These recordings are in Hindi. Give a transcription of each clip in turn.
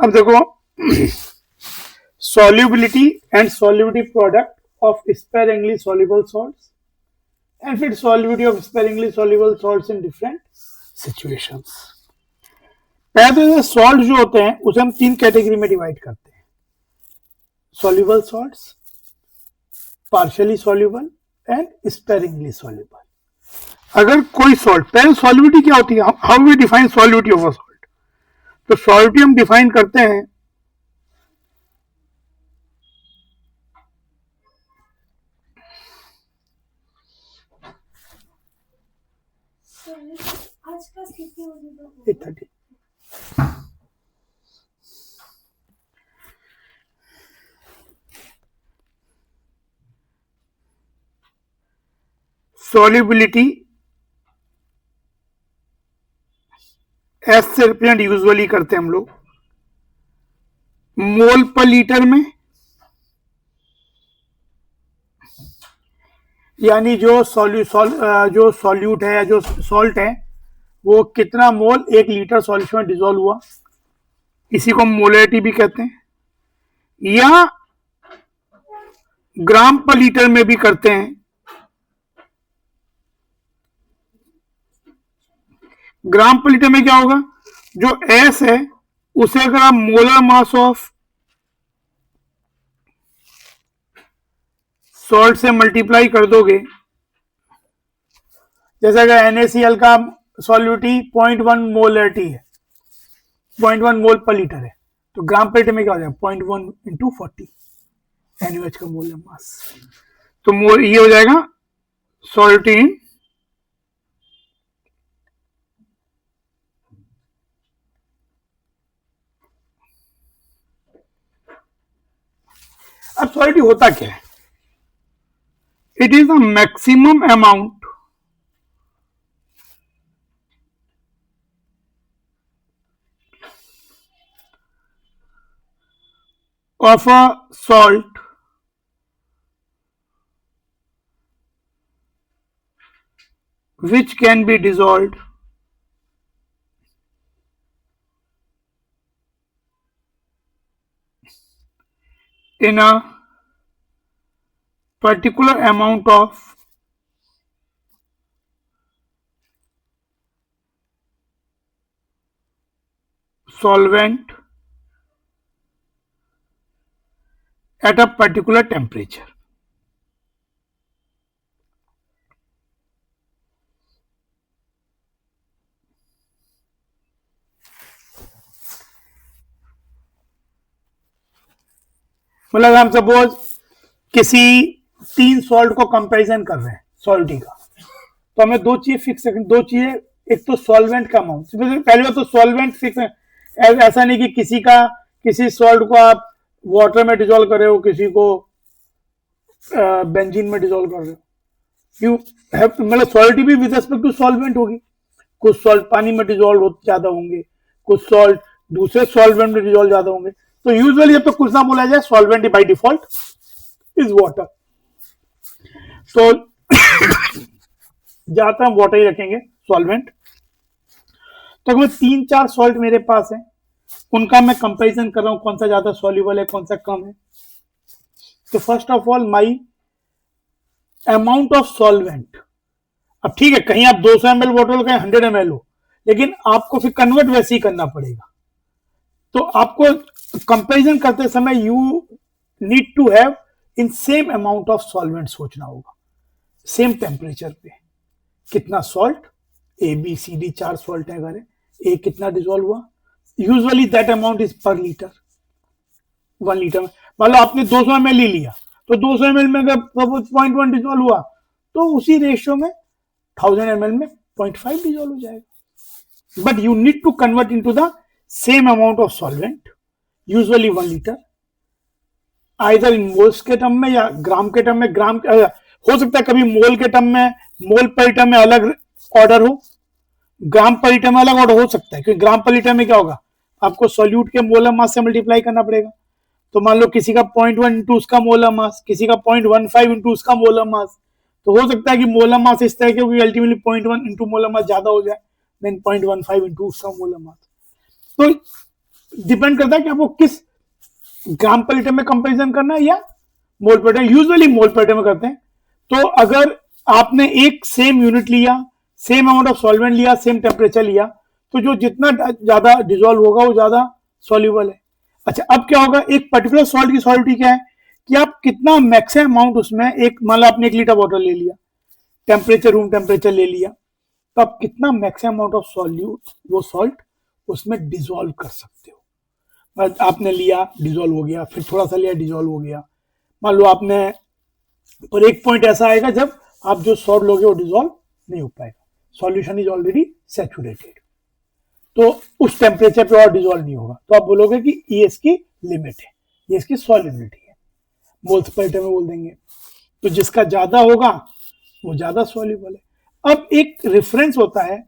अब देखो solubility and solubility product of sparingly soluble salts and फिर solubility of sparingly soluble salts in different situations. पहले तो सॉल्ट जो होते हैं उसे हम तीन कैटेगरी में डिवाइड करते हैं, soluble salts, partially soluble and sparingly soluble. अगर कोई सॉल्ट, पहले सॉल्युबिलिटी क्या होती है, how we define solubility of a salt, तो सॉल्युबिलिटी हम डिफाइन करते हैं solubility एस से रिप्रेजेंट यूजुअली करते हैं हम लोग मोल पर लीटर में, यानी जो सॉल्यूट है या जो सॉल्ट है वो कितना मोल एक लीटर सॉल्यूशन में डिसॉल्व हुआ, इसी को मोलरिटी भी कहते हैं, या ग्राम पर लीटर में भी करते हैं। ग्राम पर लीटर में क्या होगा, जो एस है उसे अगर आप मोलर मास ऑफ सॉल्ट से मल्टीप्लाई कर दोगे, जैसे अगर NaCl का सॉल्युबिलिटी 0.1 मोलरिटी है, 0.1 मोल पर लीटर है, तो ग्राम पर लीटर में क्या हो जाएगा 0.1 इंटू 40 NaOH का मोलर मास, तो ये हो जाएगा सॉल्युबिलिटी इन अब सॉल्युबिलिटी होता क्या है, it is the maximum amount of a salt which can be dissolved in a particular amount of solvent at a particular temperature. मतलब हम सपोज किसी तीन सॉल्ट को कंपैरिजन कर रहे हैं सॉल्टी का, तो हमें दो चीजें फिक्स रखनी, दो चीजें, एक तो सॉल्वेंट का अमाउंट, पहले बात तो सॉल्वेंट फिक्स है, ऐसा नहीं कि किसी सॉल्ट को आप वाटर में डिसॉल्व कर रहे हो, किसी को बेंजीन में डिसॉल्व कर रहे हो, यू हैव मतलब सॉल्टी भी विद रिस्पेक्ट टू सॉल्वेंट होगी, कुछ सॉल्ट पानी में डिसॉल्व ज्यादा होंगे, कुछ सॉल्ट दूसरे सॉल्वेंट में डिसॉल्व ज्यादा होंगे, तो यूजुअली जब तक कुछ ना बोला जाए solvent by default is water, तो ज्यादातर हम वाटर ही रखेंगे सॉल्वेंट। तो अगर तीन चार सॉल्ट मेरे पास है, उनका मैं कंपैरिजन कर रहा हूं कौन सा ज्यादा सॉल्युबल है कौन सा कम है, तो first of all my amount of solvent, अब ठीक है कहीं आप 200 ml बोतल कहीं 100 ml हो, लेकिन आपको फिर कन्वर्ट वैसे ही करना पड़ेगा, तो आपको कंपैरिजन करते समय you need to have in same amount of solvent सोचना होगा, सेम टेम्परेचर पे कितना सॉल्ट, ABCD 4 सॉल्ट है अगर ए कितना डिसॉल्व हुआ, यूजुअली दैट अमाउंट इज पर लीटर, 1 लीटर में मान लो आपने 200 ml ले लिया, तो 200 ml में अगर 0.1 डिसॉल्व हुआ तो उसी रेशियो में 1000 ml में 0.5 डिसॉल्व हो जाएगा, but you need to convert into the same amount of solvent, usually 1 litre, either in moles के टर्म में या ग्राम के टर्म में, ग्राम हो सकता है कभी मोल के टर्म में, मोल पर लीटर में अलग ऑर्डर हो, ग्राम पर लीटर में अलग ऑर्डर हो सकता है, क्योंकि ग्राम पर लीटर में क्या होगा आपको सॉल्यूट के मोलर मास से मल्टीप्लाई करना पड़ेगा, तो मान लो किसी का 0.1 इंटू उसका मोलर मास, किसी का 0.15 इंटू उसका मोलर मास, तो हो सकता है कि मोलर मास इस तरह के अल्टीमेटली 0.1 इंटू मोलर मास ज्यादा हो जाए देन 0.15 इंटू उसका मोलर मास, तो डिपेंड करता है कि आपको किस ग्राम पर लीटर में कंपेरिजन करना है या मोल पर लीटर। यूजुअली मोल पर लीटर में करते हैं। तो अगर आपने एक सेम यूनिट लिया, सेम अमाउंट ऑफ सॉल्वेंट लिया, सेम टेम्परेचर लिया, तो जो जितना ज्यादा डिजोल्व होगा वो ज्यादा सॉल्युबल है। अच्छा, अब क्या होगा, एक पर्टिकुलर सॉल्ट की सॉल्युबिलिटी क्या है कि आप कितना मैक्सिमम अमाउंट उसमें, एक मान लो आपने 1 लीटर वाटर ले लिया, टेम्परेचर रूम टेम्परेचर ले लिया, तो आप कितना मैक्सिमम अमाउंट ऑफ सॉल्यूट वो सॉल्ट उसमें डिजोल्व कर सकते हो। आपने लिया, डिजोल्व हो गया, फिर थोड़ा सा लिया, डिजोल्व हो गया। मान लो आपने, पर एक पॉइंट ऐसा आएगा जब आप जो सॉल्ट लोगे वो डिजोल्व नहीं हो पाएगा, सॉल्यूशन इज ऑलरेडी सैचुरेटेड, तो उस टेम्परेचर पे और डिजोल्व नहीं होगा। तो आप बोलोगे कि ये इसकी लिमिट है, ये इसकी सॉल्युबिलिटी है, मोल्स पर लीटर में बोल देंगे। तो जिसका ज्यादा होगा वो ज्यादा सॉल्युबल है। अब एक रेफरेंस होता है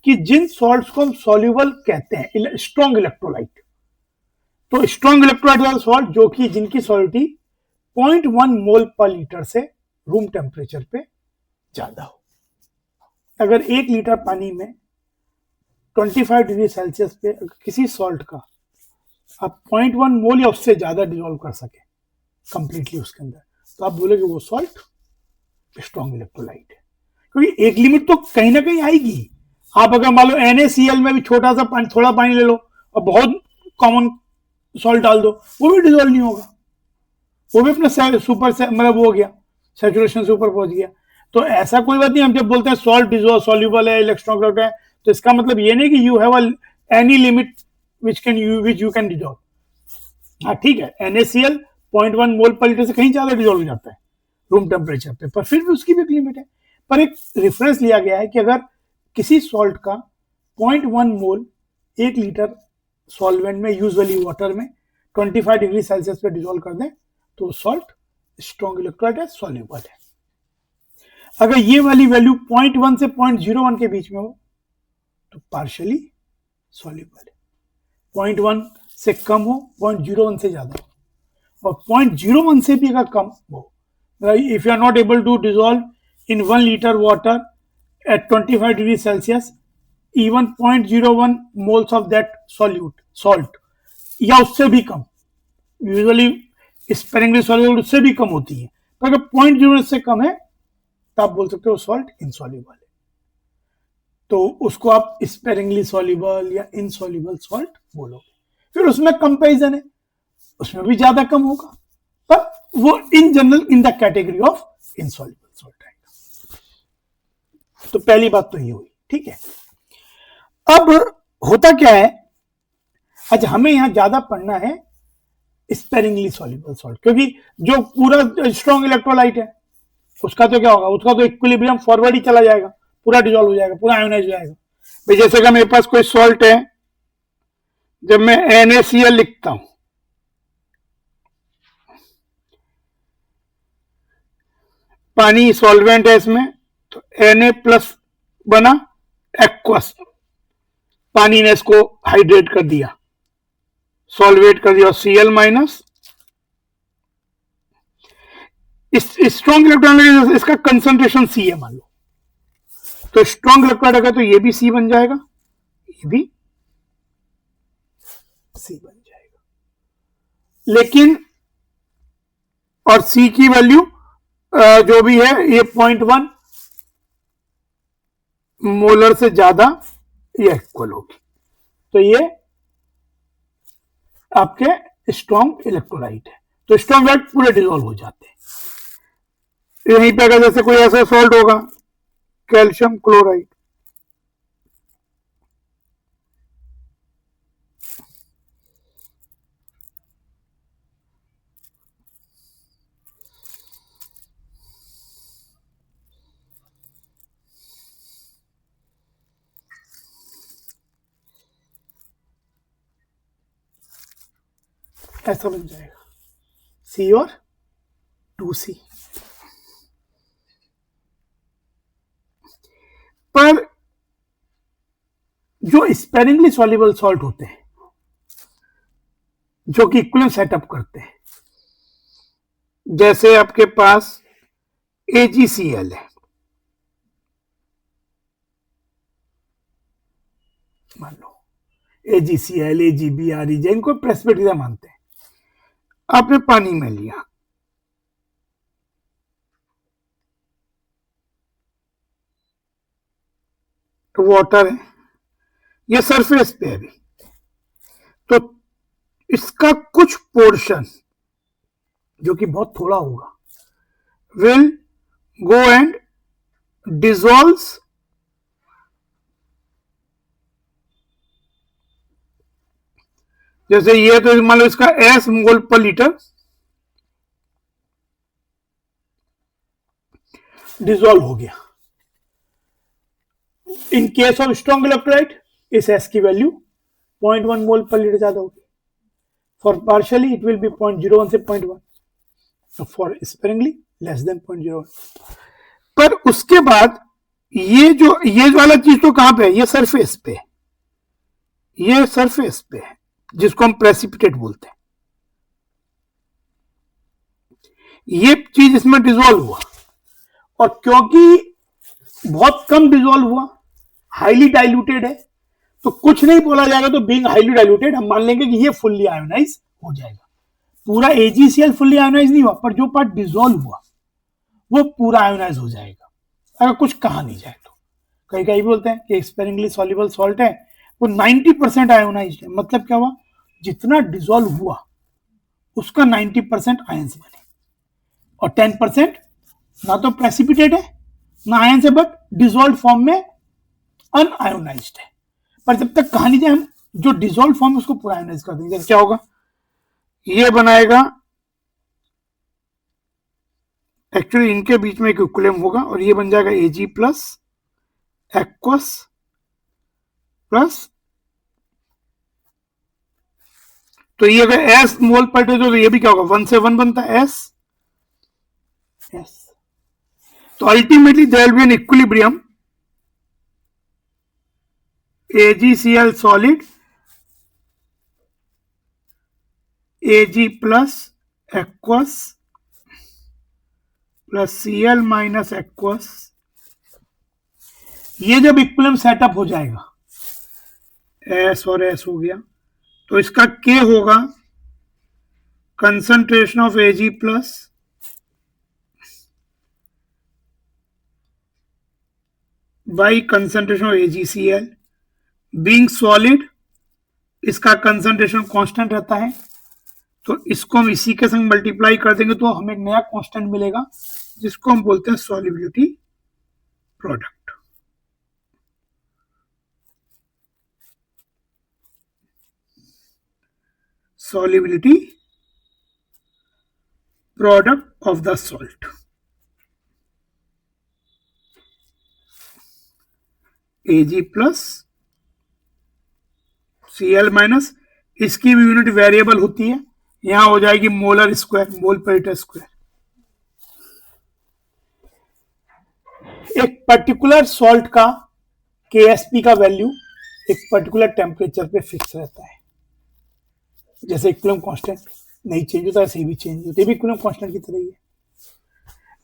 कि जिन सॉल्ट्स को हम सॉल्युबल कहते हैं, स्ट्रॉन्ग इलेक्ट्रोलाइट, तो स्ट्रॉन्ग इलेक्ट्रोलाइट वाला सॉल्ट जो कि जिनकी सॉल्युबिलिटी 0.1 मोल पर लीटर से रूम टेम्परेचर पे ज्यादा हो। अगर 1 लीटर पानी में 25 डिग्री सेल्सियस पे किसी सॉल्ट का आप 0.1 मोल या उससे ज्यादा डिजोल्व कर सके कंप्लीटली उसके अंदर, तो आप बोलोगे वो सॉल्ट स्ट्रॉन्ग इलेक्ट्रोलाइट है। क्योंकि एक लिमिट तो कहीं ना कहीं आएगी। आप अगर मान लो NaCl में भी छोटा सा पानी, थोड़ा पानी ले लो और बहुत कॉमन सॉल्ट डाल दो, वो भी डिजोल्व नहीं होगा, वो भी अपना सुपर मतलब वो हो गया, सैचुरेशन से ऊपर पहुंच गया। तो ऐसा कोई बात नहीं, हम जब बोलते हैं सॉल्ट डिजोल्व सॉल्युबल है, इलेक्ट्रॉन है, तो इसका मतलब ये नहीं कि you have any limit which you can dissolve. हाँ ठीक है, NaCl 0.1 मोल पर लीटर से कहीं ज्यादा डिजोल्व हो जाता है रूम टेम्परेचर पे, पर फिर भी उसकी भी एक लिमिट है। पर एक रेफरेंस लिया गया है कि अगर किसी सॉल्ट का 0.1 मोल 1 लीटर सॉल्वेंट में, यूजुअली वाटर में 25 डिग्री सेल्सियस पे डिजोल्व कर दें, तो सॉल्ट स्ट्रॉन्ग इलेक्ट्रोलाइट है, सॉल्युबल है। अगर ये वाली वैल्यू 0.1 से 0.01 के बीच में हो तो पार्शियली सॉल्युबल है, 0.1 से कम हो, 0.01 से ज्यादा हो, और 0.01 से भी अगर कम हो, if you are not able to dissolve in 1 liter water at 25 degrees Celsius, even 0.01 moles of that solute salt या उससे भी कम, यूजुअली स्पेरिंगली सॉल्युबल उससे भी कम होती है, पर अगर 0.01 से कम है तो आप बोल सकते हो सॉल्ट इनसॉल्युबल है। तो उसको आप स्पेरिंगली सॉल्युबल या इनसॉल्युबल सॉल्ट बोलोगे। फिर उसमें कंपैरिजन है, उसमें भी ज्यादा कम होगा, पर वो in general in the category of insoluble salt आएगा। तो पहली बात तो ये हुई, ठीक है। अब होता क्या है, अच्छा हमें यहां ज्यादा पढ़ना है स्पेरिंगली सॉल्युबल सॉल्ट, क्योंकि जो पूरा स्ट्रॉन्ग इलेक्ट्रोलाइट है उसका तो क्या होगा, उसका तो इक्विलिब्रियम फॉरवर्ड ही चला जाएगा, पूरा डिजोल्व हो जाएगा, पूरा आयोनाइज हो जाएगा। भाई जैसे कि मेरे पास कोई सॉल्ट है, जब मैं NaCl लिखता हूं, पानी सॉल्वेंट है इसमें, तो Na प्लस बना एक्वस, पानी ने इसको हाइड्रेट कर दिया, सॉल्वेट कर दिया, और Cl माइनस, इस स्ट्रॉन्ग इलेक्ट्रॉन इसका कंसंट्रेशन C है मान लो, तो स्ट्रॉन्ग इलेक्ट्रोलाइट अगर तो ये भी C बन जाएगा, ये भी C बन जाएगा, लेकिन और C की वैल्यू जो भी है ये 0.1 मोलर से ज्यादा ये इक्वल होगी, तो ये आपके स्ट्रॉन्ग इलेक्ट्रोलाइट है। तो स्ट्रॉन्ग इलेक्ट्रोलाइट पूरे डिजोल्व हो जाते हैं। यहीं पे अगर जैसे कोई ऐसा सॉल्ट होगा, कैल्शियम क्लोराइड, ऐसा बन जाएगा C और 2C। पर जो स्पेरिंगली सॉल्युबल सॉल्ट होते हैं, जो कि इक्विलिब्रियम सेटअप करते हैं, जैसे आपके पास AgCl है, मान लो AgCl, AgB, ReJ, इनको प्रेसिपिटेट मानते हैं। आपने पानी में लिया, तो वाटर है, ये सरफेस पे है अभी, तो इसका कुछ पोर्शन जो कि बहुत थोड़ा होगा विल गो एंड डिसॉल्व्स जैसे ये, तो मान लो इसका S मोल पर लीटर डिसॉल्व हो गया। In case of strong electrolyte इस S की वैल्यू 0.1 मोल पर लीटर ज्यादा होगी। For partially it will be 0.01 से 0.1, फॉर स्पेरिंगली लेस देन 0.01। पर उसके बाद ये वाला चीज तो कहां पे है, ये सरफेस पे, ये सरफेस पे है जिसको हम प्रेसिपिटेट बोलते हैं। ये चीज इसमें डिसॉल्व हुआ, और क्योंकि बहुत कम डिसॉल्व हुआ, हाईली डाइल्यूटेड है, तो कुछ नहीं बोला जाएगा, तो बीइंग हाईली डाइल्यूटेड हम मान लेंगे कि ये फुल्ली आयोनाइज हो जाएगा। पूरा AgCl फुल्ली आयोनाइज नहीं हुआ, पर जो पार्ट डिसॉल्व हुआ वो पूरा आयोनाइज हो जाएगा, अगर कुछ कहा नहीं जाए तो। कई कई बोलते हैं कि स्पेरिंगली सॉल्युबल सॉल्ट है, वो 90% आयोनाइज्ड है। मतलब क्या हुआ, जितना डिसॉल्व हुआ उसका 90% आयंस बने, और 10% ना तो प्रेसिपिटेट है ना आयन से, बट डिसॉल्व फॉर्म में अनआयोनाइज्ड है। पर जब तक कहा नहीं जाए, हम जो डिसॉल्व फॉर्म है उसको पूरा आयोनाइज कर देंगे। क्या होगा, ये बनाएगा, एक्चुअली इनके बीच में एक इक्विलिब्रियम होगा, और ये बन जाएगा Ag प्लस एक्वस प्लस, तो ये अगर S मोल पर तो ये भी क्या होगा, 1 से 1 बनता है S। तो ultimately there will be an equilibrium AgCl solid Ag plus aqueous plus Cl minus aqueous. ये जब इक्विलिब्रियम सेटअप हो जाएगा, S और S हो गया, तो इसका K होगा concentration of Ag plus by concentration of AgCl। Being solid इसका कंसंट्रेशन कांस्टेंट रहता है, तो इसको हम इसी के संग मल्टीप्लाई कर देंगे तो हमें एक नया कांस्टेंट मिलेगा, जिसको हम बोलते हैं solubility product. Solubility product of the salt, Ag plus Cl minus, इसकी भी यूनिट वेरिएबल होती है, यहां हो जाएगी मोलर स्क्वायर, मोल पर लीटर स्क्वायर। एक पर्टिकुलर सॉल्ट का KSP का वैल्यू एक पर्टिकुलर टेम्परेचर पे फिक्स रहता है। जैसे इक्विलिब्रियम कांस्टेंट नहीं चेंज होता, ऐसे भी चेंज होता है, भी इक्विलिब्रियम कांस्टेंट की तरह ही है।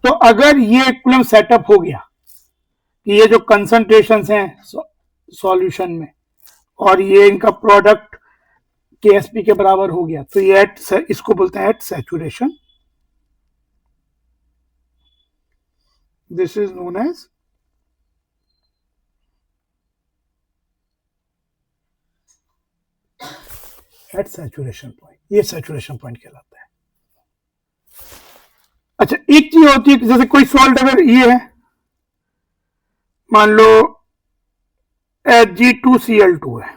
तो अगर ये इक्विलिब्रियम सेटअप हो गया कि ये जो कंसंट्रेशंस हैं सॉल्यूशन में, और ये इनका प्रोडक्ट KSP के बराबर हो गया, तो ये इसको बोलते हैं at saturation. This is known as at saturation point, ये सैचुरेशन पॉइंट कहलाता है। अच्छा, एक चीज होती है, जैसे कोई सॉल्ट अगर ये है, मान लो Hg2Cl2 है,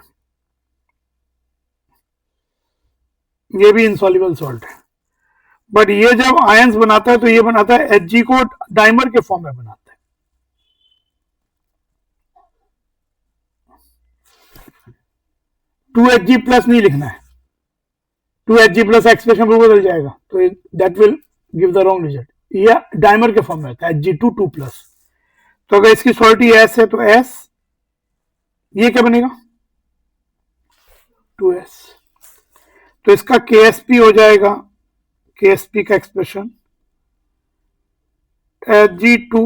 ये भी इनसॉल्युबल सॉल्ट है, बट ये जब आयंस बनाता है तो ये बनाता है Hg को डाइमर के फॉर्म में बनाता है। टू Hg प्लस नहीं लिखना है, 2Hg प्लस एक्सप्रेशन बदल जाएगा, तो that will give the wrong result. ये डाइमर के फॉर्म में आता है Hg2 2 प्लस। तो अगर इसकी सॉल्टी S है तो S, ये क्या बनेगा 2S, तो इसका KSP हो जाएगा, KSP का expression Hg2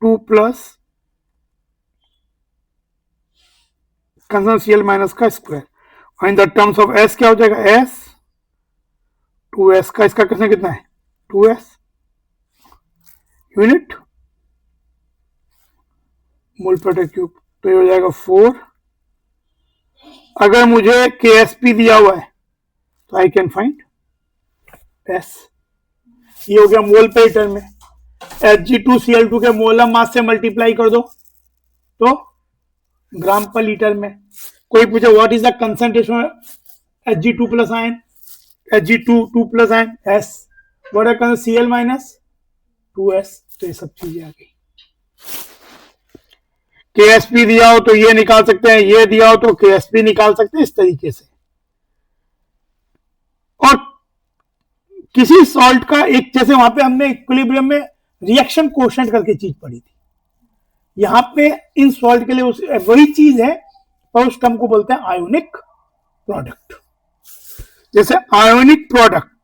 2 plus concern Cl minus का स्क्वायर, और in the terms of S क्या हो जाएगा, S 2S का, इसका कितना कितना है 2S यूनिट मोल पर क्यूब, तो ये हो जाएगा 4। अगर मुझे KSP दिया हुआ है तो आई कैन फाइंड S, ये हो गया मोल पर लीटर में। Hg2Cl2 के मोलर मास से मल्टीप्लाई कर दो तो ग्राम पर लीटर में। कोई पूछे what is the concentration Hg2 plus ion, Hg2 2 plus ion S, what है कंसंट्रेशन Cl माइनस 2S, तो ये सब चीजें आ गई। KSP दिया हो तो ये निकाल सकते हैं, ये दिया हो तो KSP निकाल सकते हैं, इस तरीके से। और किसी सॉल्ट का एक, जैसे वहां पे हमने इक्विलिब्रियम में रिएक्शन कोएफिशिएंट करके चीज पढ़ी थी, यहां पे इन सॉल्ट के लिए वही चीज है, और उस टर्म को बोलते हैं आयोनिक प्रोडक्ट। जैसे आयोनिक प्रोडक्ट